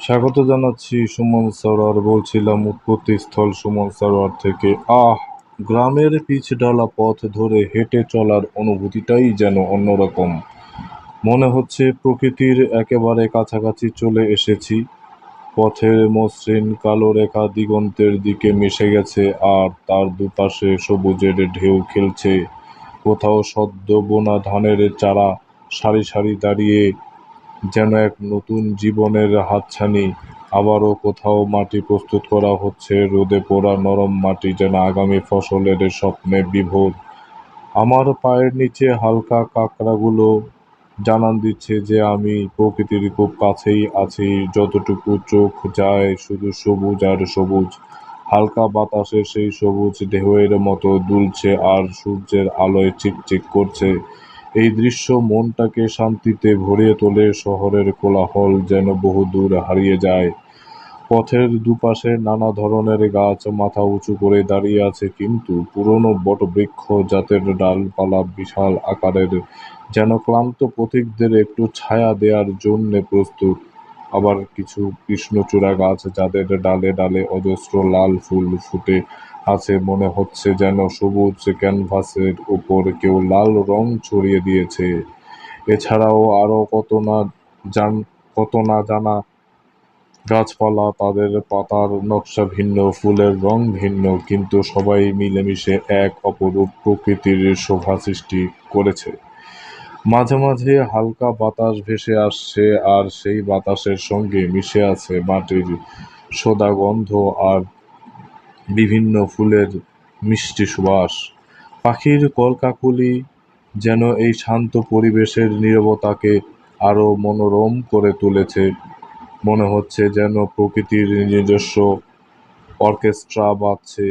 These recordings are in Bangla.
স্বাগত জানাচ্ছি সুমন সরোয়ার বলছিলাম উৎপত্তিস্থল সুমন সরোয়ার থেকে। গ্রামের পিচ ঢালা পথ ধরে হেঁটে চলার অনুভূতিটাই যেন অন্যরকম। মনে হচ্ছে প্রকৃতির একেবারে কাছাকাছি চলে এসেছি। পথের মসৃণ কালো রেখা দিগন্তের দিকে মিশে গেছে, আর তার দুপাশে সবুজের ঢেউ খেলছে। কোথাও সদ্য বোনা ধানের চারা সারি সারি দাঁড়িয়ে যেন এক নতুন জীবনের হাতছানি। আবারও কোথাও মাটি প্রস্তুত করা হচ্ছে, রোদে পোড়া নরম মাটি যেন আগামী ফসলের স্বপ্নে বিভোর। আমার পায়ের নিচে হালকা কাঁকড়াগুলো জানান দিচ্ছে যে আমি প্রকৃতির খুব কাছেই আছি। যতটুকু চোখ যায় শুধু সবুজ আর সবুজ। হালকা বাতাসে সেই সবুজ ঢেউয়ের মতো দুলছে আর সূর্যের আলোয় চিকচিক করছে। এই দৃশ্য মনটাকে শান্তিতে ভরিয়ে তোলে। শহরের কোলাহল যেন বহুদূর হারিয়ে যায়। পথের দুপাশে নানা ধরনের গাছ মাথা উঁচু করে দাঁড়িয়ে আছে, কিন্তু পুরনো বটবৃক্ষ জাতের ডালপালা বিশাল আকারের, যেন ক্লান্ত পথিকদের একটু ছায়া দেওয়ার জন্যে প্রস্তুত। আবার কিছু কৃষ্ণচূড়া গাছ যাদের ডালে ডালে অজস্র লাল ফুল ফুটে আছে, মনে হচ্ছে যেন সবুজ ক্যানভাসের উপর কেউ লাল রং ছড়িয়ে দিয়েছে। এছাড়াও আরো জান কত না জানা গাছপালা, তাদের পাতার নকশা ভিন্ন, ফুলের রং ভিন্ন, কিন্তু সবাই মিলেমিশে এক অপরূপ প্রকৃতির শোভা সৃষ্টি করেছে। মাঝে মাঝে হালকা বাতাস ভেসে আসছে, আর সেই বাতাসের সঙ্গে মিশে আছে মাটির সোদা গন্ধ আর বিভিন্ন ফুলের মিষ্টি সুবাস। পাখির কলকাকলি যেন এই শান্ত পরিবেশের নীরবতাকে আরো মনোরম করে তুলেছে। মনে হচ্ছে যেন প্রকৃতির নিজস্ব অর্কেস্ট্রা বাজছে,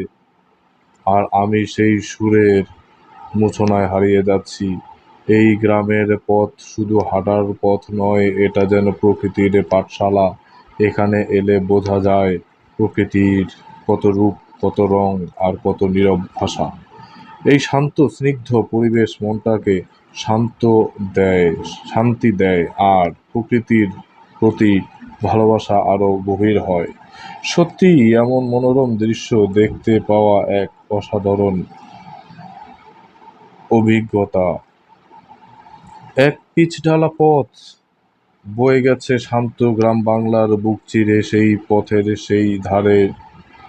আর আমি সেই সুরের মূর্ছনায় হারিয়ে যাচ্ছি। এই গ্রামের পথ শুধু হাঁটার পথ নয়, এটা যেন প্রকৃতির পাঠশালা। এখানে এলে বোঝা যায় প্রকৃতির কত রূপ, কত রং, আর কত নীরব ভাষা। এই শান্ত স্নিগ্ধ পরিবেশ মনটাকে শান্ত শান্তি দেয়, আর প্রকৃতির প্রতি ভালোবাসা আরো গভীর হয়। সত্যিই এমন মনোরম দৃশ্য দেখতে পাওয়া এক অসাধারণ অভিজ্ঞতা। এক পিচঢালা পথ বয়ে গেছে শান্ত গ্রাম বাংলার বুক চিরে। সেই পথের সেই ধারে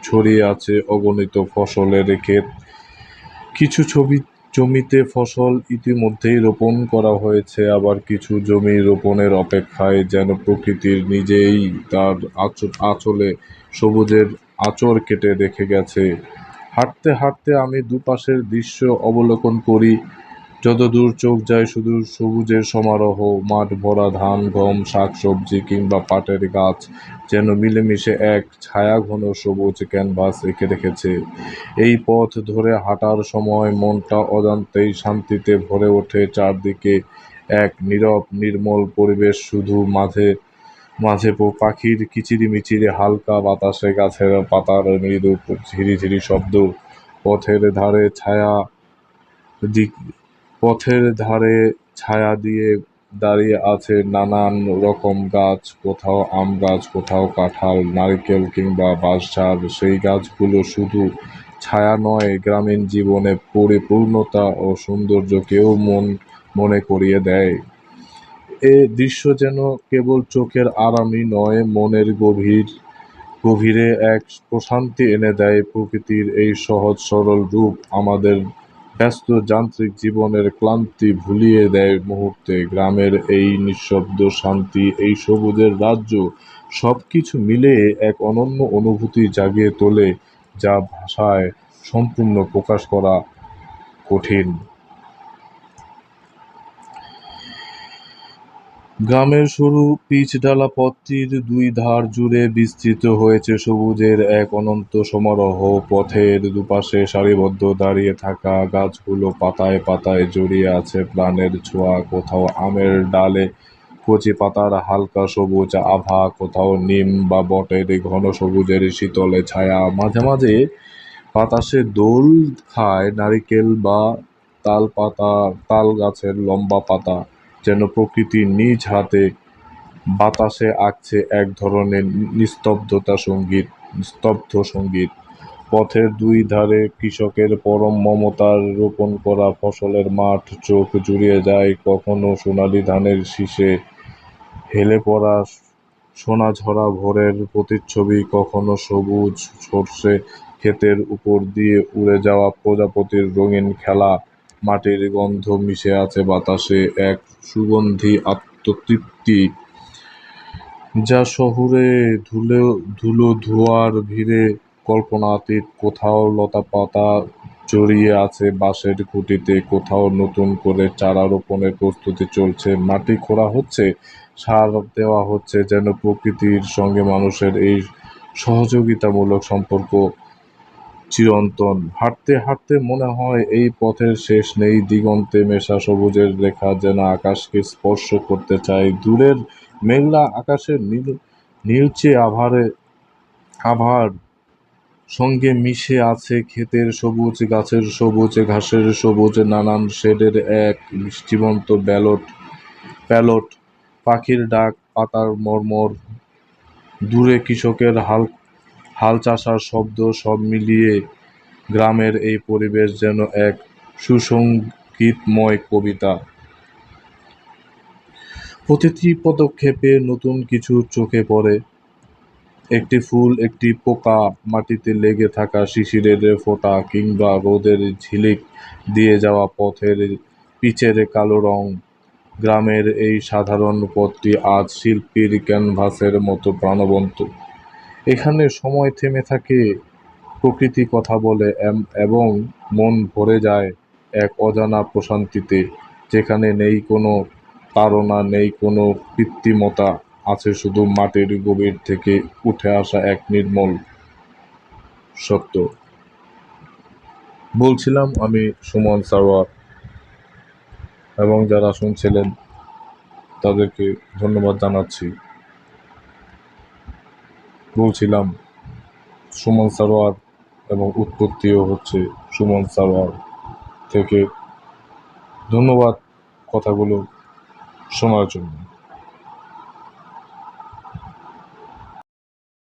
ছড়িয়ে আছে অগণিত ফসলের ক্ষেত। কিছু জমিতে ফসল ইতিমধ্যেই রোপণ করা হয়েছে, আবার কিছু জমি রোপণের অপেক্ষায়, যেন প্রকৃতির নিজেই তার আঁচলে সবুজের আঁচড় কেটে রেখে গেছে। হাঁটতে হাঁটতে আমি দুপাশের দৃশ্য অবলোকন করি। যতদূর চোখ যায় শুধু সবুজের সমারোহ। মাঠ ভরা ধান, গম, শাকসবজি কিংবা পাটের গাছ যেন মিলেমিশে এক ছায়াঘন সবুজ ক্যানভাস এঁকে রেখেছে। এই পথ ধরে হাঁটার সময় মনটা অজান্তেই শান্তিতে ভরে ওঠে। চারদিকে এক নীরব নির্মল পরিবেশ, শুধু মাঝে মাঝে পাখির কিচিরিমিচিরি, হালকা বাতাসে গাছের পাতার মৃদু ঝিরিঝিরি শব্দ। পথের ধারে ছায়া দিক পথের ধারে ছায়া দিয়ে দাঁড়িয়ে আছে নানান রকম গাছ, কোথাও আম গাছ, কোথাও কাঁঠাল, নারকেল কিংবা বাঁশঝাড়। সেই গাছগুলো শুধু ছায়া নয়, গ্রামীণ জীবনে পরিপূর্ণতা ও সৌন্দর্যকেও মনে করিয়ে দেয়। এ দৃশ্য যেন কেবল চোখের আরামই নয়, মনের গভীরে এক প্রশান্তি এনে দেয়। প্রকৃতির এই সহজ সরল রূপ আমাদের ব্যস্ত যান্ত্রিক জীবনের ক্লান্তি ভুলিয়ে দেয় মুহূর্তে। গ্রামের এই নিঃশব্দ শান্তি, এই সবুজের রাজ্য, সব কিছু মিলে এক অনন্য অনুভূতি জাগিয়ে তোলে, যা ভাষায় সম্পূর্ণ প্রকাশ করা কঠিন। গ্রামের সরু পিচঢালা পথটির দুই ধার জুড়ে বিস্তৃত হয়েছে সবুজের এক অনন্ত সমারোহ। পথের দুপাশে সারিবদ্ধ দাঁড়িয়ে থাকা গাছগুলো পাতায় পাতায় জড়িয়ে আছে প্রাণের ছোঁয়া। কোথাও আমের ডালে কচি পাতার হালকা সবুজ আভা, কোথাও নিম বা বটের ঘন সবুজের শীতলে ছায়া। মাঝে মাঝে বাতাসে দোল খায় নারিকেল বা তাল গাছের লম্বা পাতা, যেন প্রকৃতি নিজ হাতে বাতাসে আঁকছে এক ধরনের স্তব্ধ সঙ্গীত। পথের দুই ধারে কৃষকের পরম মমতার রোপণ করা ফসলের মাঠ চোখ জুড়িয়ে যায়, কখনো সোনালি ধানের শীষে হেলে পড়া সোনাঝরা ভোরের প্রতিচ্ছবি, কখনো সবুজ সরষে ক্ষেতের উপর দিয়ে উড়ে যাওয়া প্রজাপতির রঙিন খেলা। মাটির গন্ধ মিশে আছে বাতাসে, এক সুগন্ধি আত্মতৃপ্তি যা শহুরে ধুলো ধোঁয়ার ভিড়ে কল্পনাতীত। কোথাও লতাপাতা জড়িয়ে আছে বাঁশের খুঁটিতে, কোথাও নতুন করে চারা রোপণের প্রস্তুতি চলছে। মাটি খোঁড়া হচ্ছে, সার দেওয়া হচ্ছে, যেন প্রকৃতির সঙ্গে মানুষের এই সহযোগিতামূলক সম্পর্ক চিরন্তন। হাঁটতে হাঁটতে মনে হয় এই পথের শেষ নেই, দিগন্তে মেশা সবুজের রেখা যেন আকাশকে স্পর্শ করতে চায়। দূরের মেঘলা আকাশের নীলচে আভার সঙ্গে মিশে আছে ক্ষেতের সবুজ, গাছের সবুজ, ঘাসের সবুজ, নানান শেডের এক জীবন্ত প্যালট। পাখির ডাক, পাতার মর্মর, দূরে কৃষকের হাল চাষার শব্দ, সব মিলিয়ে গ্রামের এই পরিবেশ যেন এক সুসংগীতময় কবিতা। প্রতিটি পদক্ষেপে নতুন কিছু চোখে পড়ে, একটি ফুল, একটি পোকা, মাটিতে লেগে থাকা শিশিরের ফোঁটা, কিংবা রোদের ঝিলিক দিয়ে যাওয়া পথের পিচের কালো রং। গ্রামের এই সাধারণ পথটি আজ শিল্পীর ক্যানভাসের মতো প্রাণবন্ত। এখানে সময় থেমে থাকে, প্রকৃতি কথা বলে, এবং মন ভরে যায় এক অজানা প্রশান্তিতে, যেখানে নেই কোনো তাড়না, নেই কোনো কৃত্রিমতা, আছে শুধু মাটির গভীর থেকে উঠে আসা এক নির্মল সত্য। বলছিলাম আমি সুমন সারোয়ার, এবং যারা শুনছিলেন তাদেরকে ধন্যবাদ জানাচ্ছি। বলছিলাম সুমন সারোয়ার, এবং উৎপত্তিও হচ্ছে সুমন সারোয়ার থেকে। ধন্যবাদ কথাগুলো শোনার জন্য।